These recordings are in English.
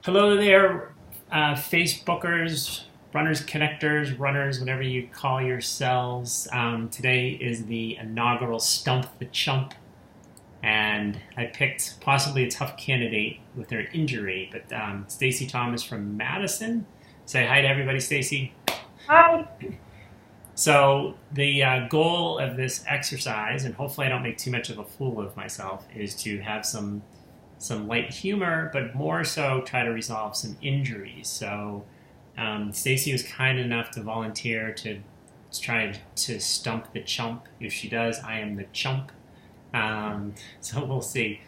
Hello there, Facebookers, runners, connectors, runners, whatever you call yourselves. Today is the inaugural Stump the Chump, and I picked possibly a tough candidate with their injury, but Stacy Thomas from Madison. Say hi to everybody, Stacy. Hi. So the goal of this exercise, and hopefully I don't make too much of a fool of myself, is to have some light humor, but more so try to resolve some injuries. So Stacy was kind enough to volunteer to try to stump the chump. If she does, I am the chump. So we'll see.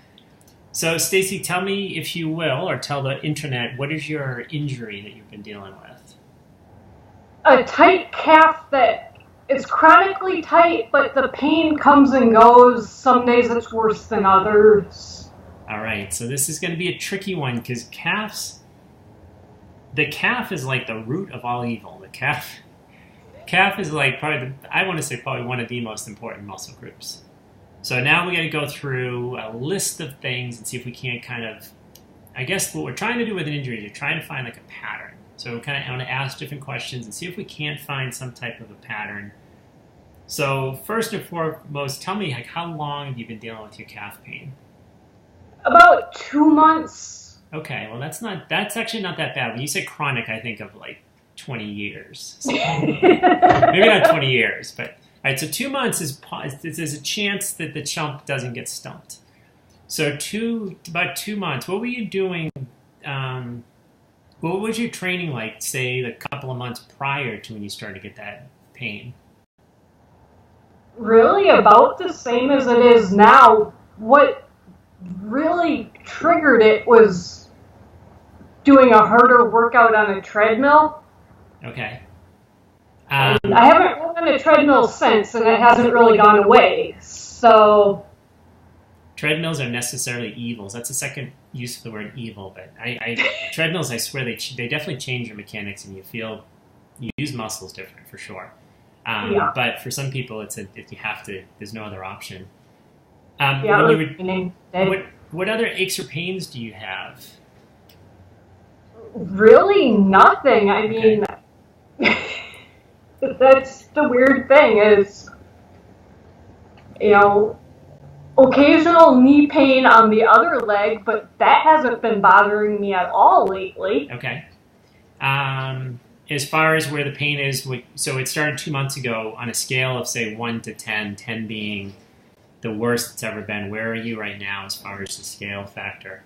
So Stacy, tell me, if you will, or tell the internet, what is your injury that you've been dealing with? A tight calf that is chronically tight, but the pain comes and goes. Some days it's worse than others. All right, so this is going to be a tricky one because the calf is like the root of all evil. The calf is like I want to say probably one of the most important muscle groups. So now we got to go through a list of things and see if we can't kind of, I guess what we're trying to do with an injury is we're trying to find like a pattern. So I want to ask different questions and see if we can't find some type of a pattern. So first and foremost, tell me, like, how long have you been dealing with your calf pain? About 2 months. Okay, well that's actually not that bad. When you say chronic, I think of like 20 years. So, maybe not 20 years, but all right. So 2 months there's a chance that the chump doesn't get stumped. So about 2 months. What were you doing? What was your training like? Say a couple of months prior to when you started to get that pain. Really about the same as it is now. What really triggered it was doing a harder workout on a treadmill. Okay. I haven't run on a treadmill since, and it hasn't really gone away. So treadmills are necessarily evils. That's the second use of the word evil. But treadmills, I swear, they definitely change your mechanics, and you use muscles different for sure. Yeah. But for some people, if you have to, there's no other option. What other aches or pains do you have? Really nothing. I mean, that's the weird thing is, occasional knee pain on the other leg, but that hasn't been bothering me at all lately. Okay. As far as where the pain is, so it started 2 months ago on a scale of, say, 1 to 10, 10 being the worst it's ever been. Where are you right now as far as the scale factor?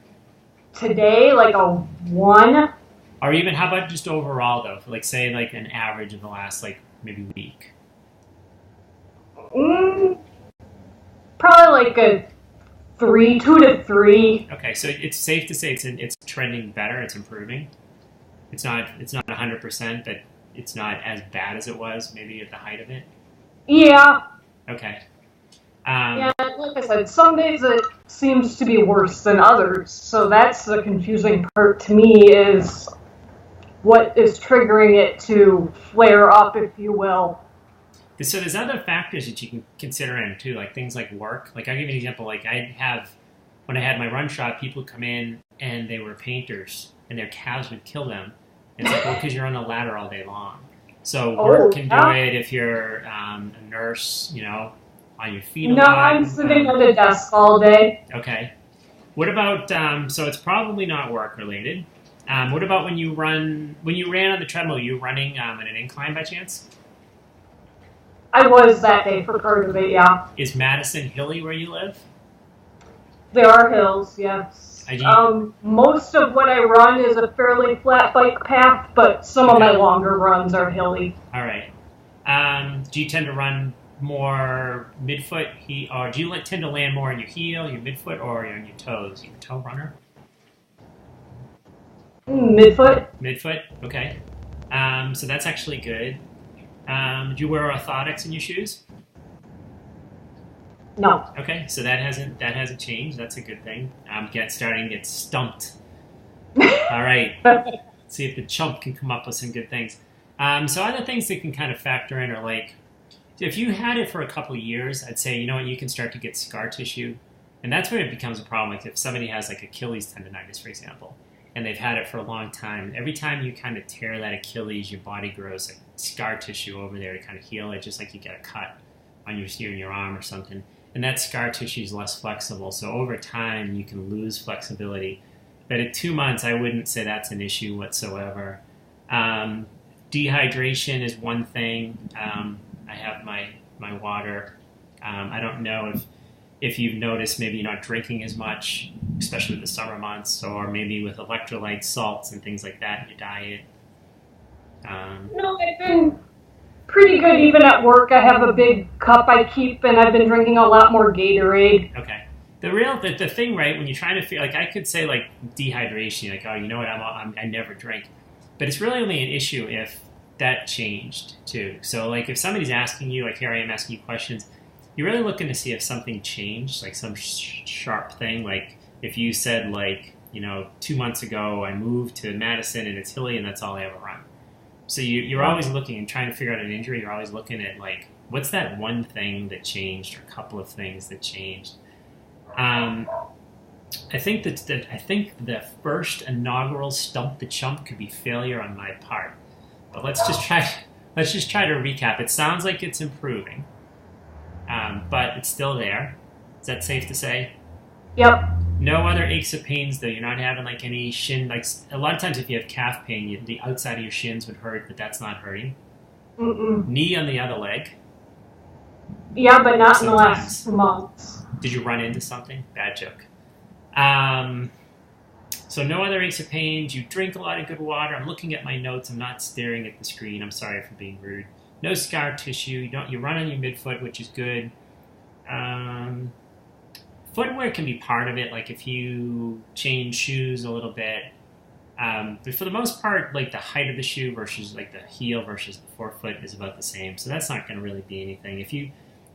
Today, like a 1. Or even, how about just overall, though? Like, say, like an average of the last, like, maybe week. Probably like a 3, 2 to 3. Okay, so it's safe to say it's trending better. It's improving. It's not 100%, but it's not as bad as it was maybe at the height of it. Yeah. Okay. Yeah, like I said, some days it seems to be worse than others. So that's the confusing part to me, is what is triggering it to flare up, if you will. So there's other factors that you can consider in too, like things like work. Like, I'll give you an example. Like, when I had my run shop, people come in and they were painters and their calves would kill them. And it's like, well, because you're on a ladder all day long. So work can do it if you're a nurse, on your feet a lot. No, I'm sitting at a desk all day. Okay. What about, so it's probably not work related. What about when you ran on the treadmill, you running in an incline by chance? I was that day for part of it, yeah. Is Madison hilly where you live? There are hills, yes. Most of what I run is a fairly flat bike path, but some of my longer runs are hilly. All right. Do you tend to run more midfoot, or do you tend to land more on your heel, your midfoot, or on your toes? You're a toe runner? Midfoot. Midfoot, okay. So that's actually good. Do you wear orthotics in your shoes? No. Okay, so that hasn't changed. That's a good thing. Starting to get stumped. All right. See if the chump can come up with some good things. So other things that can kind of factor in are like, if you had it for a couple of years, I'd say, you can start to get scar tissue. And that's where it becomes a problem. Like if somebody has like Achilles tendonitis, for example, and they've had it for a long time. Every time you kind of tear that Achilles, your body grows like scar tissue over there to kind of heal it, just like you get a cut on your arm or something. And that scar tissue is less flexible, so over time you can lose flexibility. But at 2 months, I wouldn't say that's an issue whatsoever. Dehydration is one thing. I have my water. I don't know if you've noticed maybe you're not drinking as much, especially with the summer months, or maybe with electrolytes, salts, and things like that in your diet. No, I've been pretty good even at work. I have a big cup I keep, and I've been drinking a lot more Gatorade. Okay. The thing, right, when you're trying to feel, like I could say like dehydration, like, oh, you know what, I never drink. But it's really only an issue if that changed too. So like if somebody's asking you, like here I am asking you questions, you're really looking to see if something changed, like some sharp thing. Like if you said like, 2 months ago I moved to Madison and it's hilly and that's all I ever run. So you're always looking and trying to figure out an injury. You're always looking at like, what's that one thing that changed or a couple of things that changed. I think the first inaugural Stump the Chump could be failure on my part. But let's just try to recap. It sounds like it's improving, but it's still there. Is that safe to say? Yep. No other aches or pains though. You're not having like any shin. Like a lot of times, if you have calf pain, the outside of your shins would hurt, but that's not hurting. Mm-mm. Knee on the other leg. Yeah, but not in the last months. Did you run into something? Bad joke. So no other aches or pains. You drink a lot of good water. I'm looking at my notes. I'm not staring at the screen. I'm sorry for being rude. No scar tissue. You run on your midfoot, which is good. Footwear can be part of it. Like if you change shoes a little bit. But for the most part, like the height of the shoe versus like the heel versus the forefoot is about the same. So that's not going to really be anything.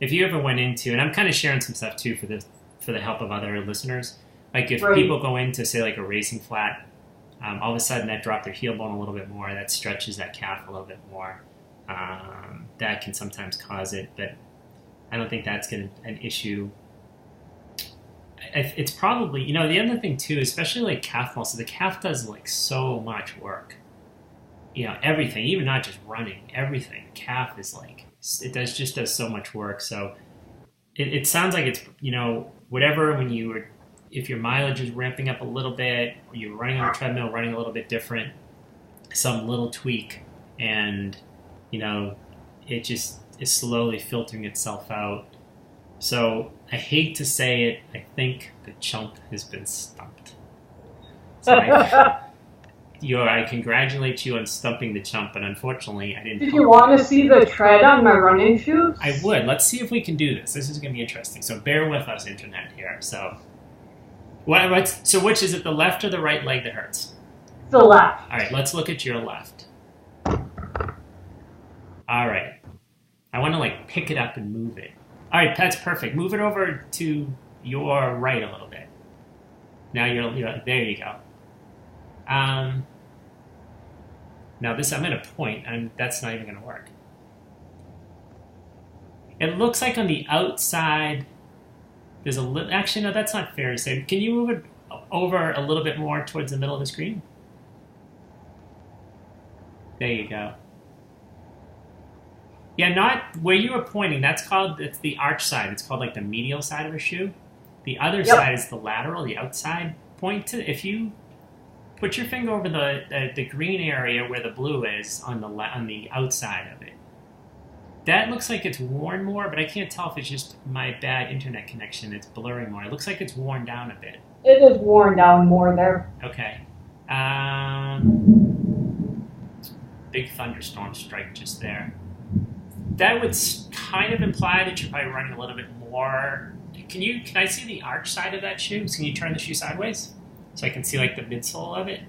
If you ever went into, and I'm kind of sharing some stuff too for the help of other listeners. Like if people go into say like a racing flat, all of a sudden that dropped their heel bone a little bit more, that stretches that calf a little bit more. That can sometimes cause it, but I don't think that's an issue. It's probably, the other thing too, especially like calf muscle, the calf does like so much work. Everything, even not just running, everything. Calf is like, it does so much work. So it sounds like it's, whatever, if your mileage is ramping up a little bit, or you're running on a treadmill, running a little bit different, some little tweak, and, it just is slowly filtering itself out. So I hate to say it, I think the chump has been stumped. So I congratulate you on stumping the chump, but unfortunately I didn't. Did you want to see the tread on my running shoes? I would. Let's see if we can do this. This is going to be interesting. So bear with us, internet here. So, so which is it, the left or the right leg that hurts? The left. All right, let's look at your left. All right. I want to pick it up and move it. All right, that's perfect. Move it over to your right a little bit. Now you're there you go. Now this, I'm at a point, and that's not even going to work. It looks like on the outside, there's a little, actually, no, that's not fair to say. Can you move it over a little bit more towards the middle of the screen? There you go. Yeah, not where you were pointing. It's the arch side. It's called like the medial side of a shoe. The other side is the lateral, the outside. Point to, if you put your finger over the green area where the blue is on the outside of it. That looks like it's worn more, but I can't tell if it's just my bad internet connection. It's blurring more. It looks like it's worn down a bit. It is worn down more there. Okay. Big thunderstorm strike just there. That would kind of imply that you're probably running a little bit more. Can I see the arch side of that shoe? So can you turn the shoe sideways so I can see like the midsole of it?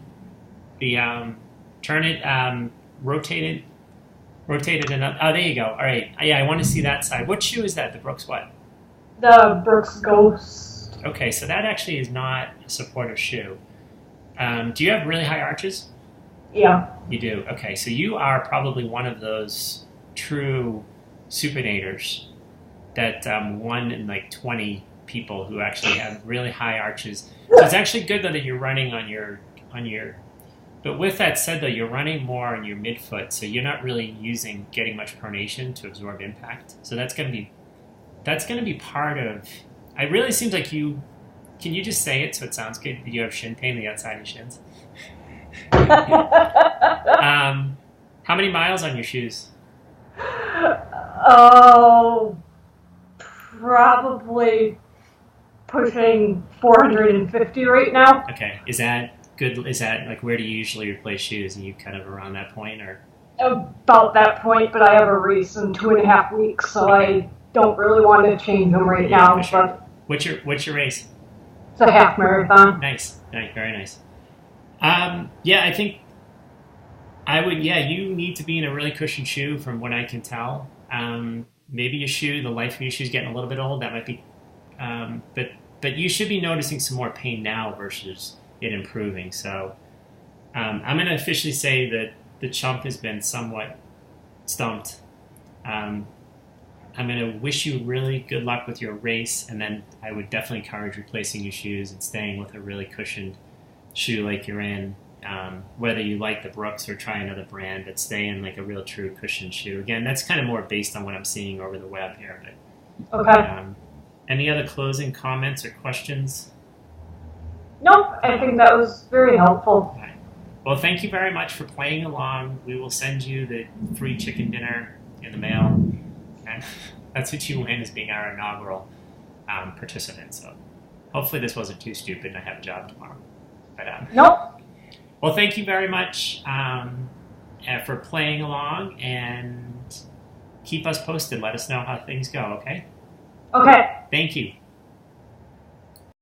Turn it, rotate it enough. Oh, there you go. All right. Yeah, I want to see that side. What shoe is that? The Brooks what? The Brooks Ghost. Okay, so that actually is not a supportive shoe. Do you have really high arches? Yeah. You do. Okay, so you are probably one of those true supinators that 1 in 20 people who actually have really high arches. So it's actually good though that you're running on your on your. But with that said, though, you're running more on your midfoot, so you're not really getting much pronation to absorb impact. So that's going to be part of. It really seems like you. Can you just say it so it sounds good? You have shin pain on the outside of your shins. How many miles on your shoes? Oh, probably pushing 450 right now. Okay, is that good? Is that like where do you usually replace shoes? Are you kind of around that point, or about that point? But I have a race in 2.5 weeks, so I don't really want to change them right now. Sure. But what's your race? It's a half marathon. Nice, very nice. Yeah, I think I would. Yeah, you need to be in a really cushioned shoe, from what I can tell. Maybe the life of your shoe is getting a little bit old. That might be, but you should be noticing some more pain now versus it improving. So I'm going to officially say that the Chump has been somewhat stumped. I'm going to wish you really good luck with your race, and then I would definitely encourage replacing your shoes and staying with a really cushioned shoe like you're in. Whether you like the Brooks or try another brand, but stay in like a real true cushioned shoe. Again, that's kind of more based on what I'm seeing over the web here. But, okay. Any other closing comments or questions? Nope, I think that was very helpful. Right. Well, thank you very much for playing along. We will send you the free chicken dinner in the mail. And that's what you win as being our inaugural participant. So hopefully this wasn't too stupid and I have a job tomorrow. But nope. Well, thank you very much for playing along, and keep us posted. Let us know how things go, okay? Okay. Thank you.